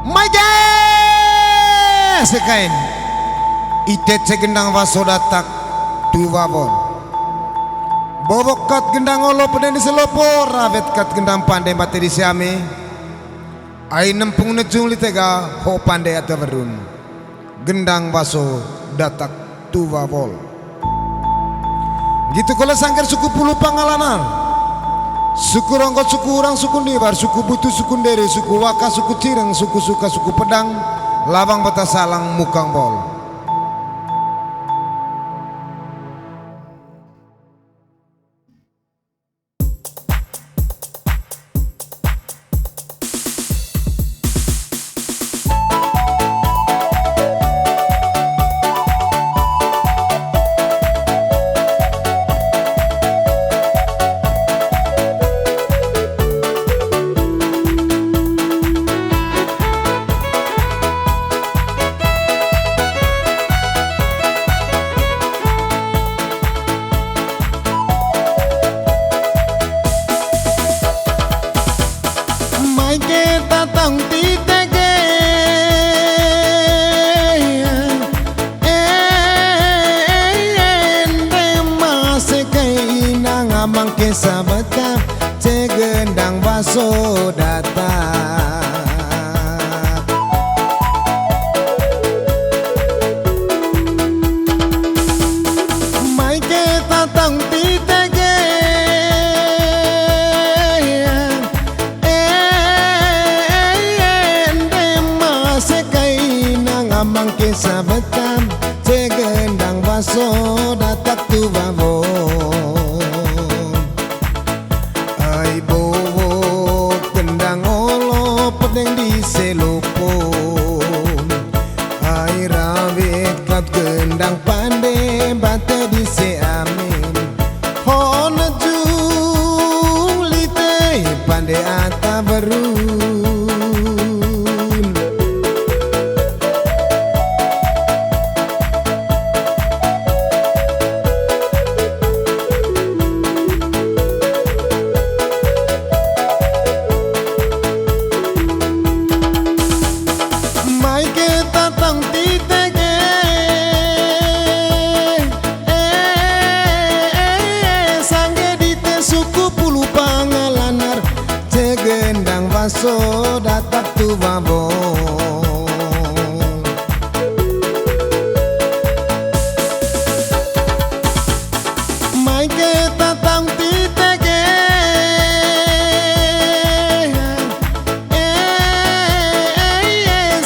Maja sekain itet segendang wasodatak dua bon bobok kat gendang olo peden selopor ravet kat gendang pandai materi siame ai nempung nejung litega ho pandai atau berun gendang waso datak dua bol gitu kalau sangkar suku puluh pangalanan suku ronggot, suku urang, suku nibar, suku butu, suku ndere, suku waka, suku cireng, suku suka, suku pedang, labang batasalang mukang bol. Sabata cegendang baso datang mai ke tatang titege mas kai nang amang ke sabata cegendang baso datak tu babo pedeng di selopon ai rawit kat gendang pandai bate di seamin hona jung lite pandai ata berun gendang baso datak tu babon mai ke tatang titege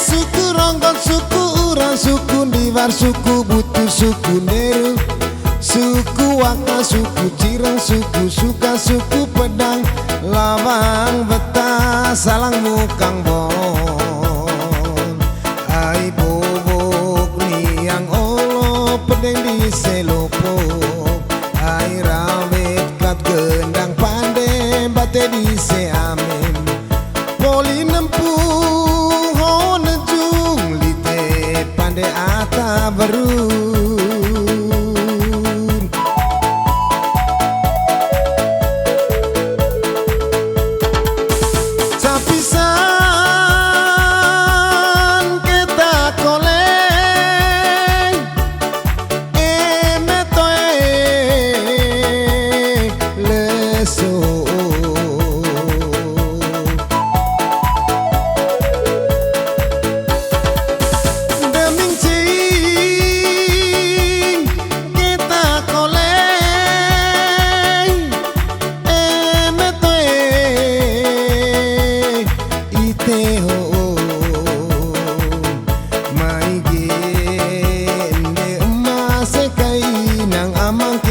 suku ronggot, suku urang, suku nibar, suku butu, suku neru, suku waka, suku cireng, suku suka, suku pedang, labang betah salang mukang bon ai bobok niang olo pedeng di selopok ai rawit kat gendang pandai bate di seamen poli nempung ho nejung lite pandai ata berun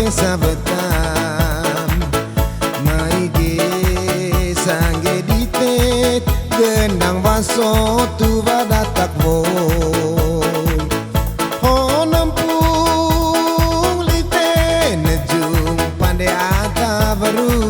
sabetan mai ge sangge ditet gendang baso tu badatak boy ho nampung lite nejung pandai ata berun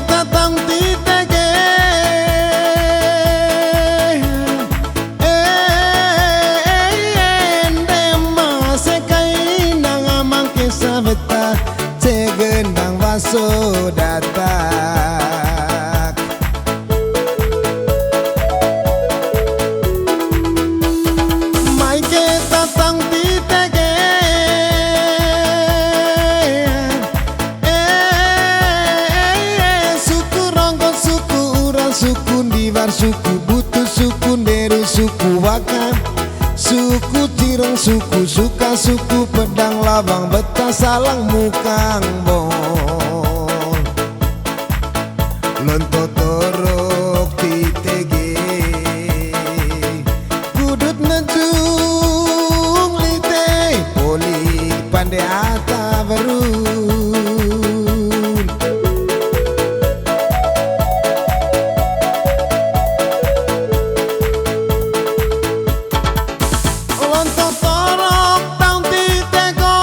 kita tang titege ende mase kai nang amang kesabeta cegendang waso datak mai kita tang titege suku ronggon suku urang suku diwar suku butuh suku deru suku waka suku tireng suku suka suku pedang labang betah salang mukang bon lonto torok titege kudut nejung lite poli pande ata berun lonto torok tang titego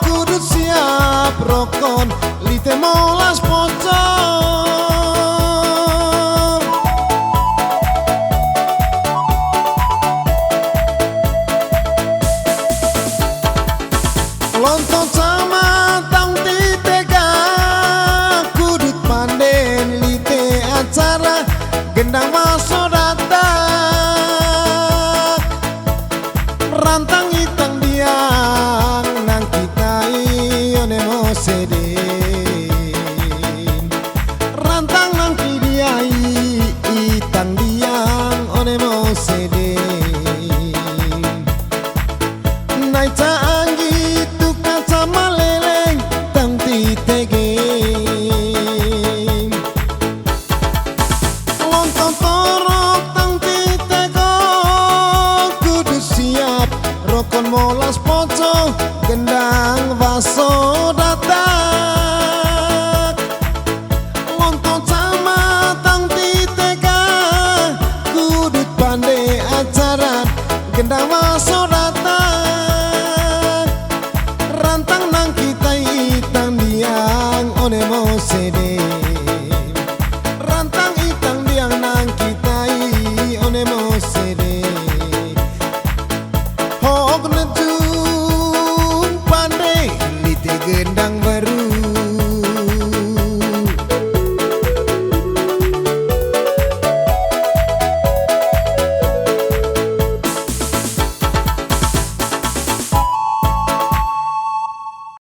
kudut siap rokon lite molas pocong lontong sama tang titega kudut panden lite acara gendang maso datak rantang itang diang nang kita ione mo sedin rantang nang kidiai itang diang one mo sedin nai caanggi tuka sama leleng tang titege lontong torok tang titego kudu siap rokon molas pocong gendang vaso datak lontong sama tang titega kudut pande acara gendang vaso datak rantang nang kita itang diang one mo sedih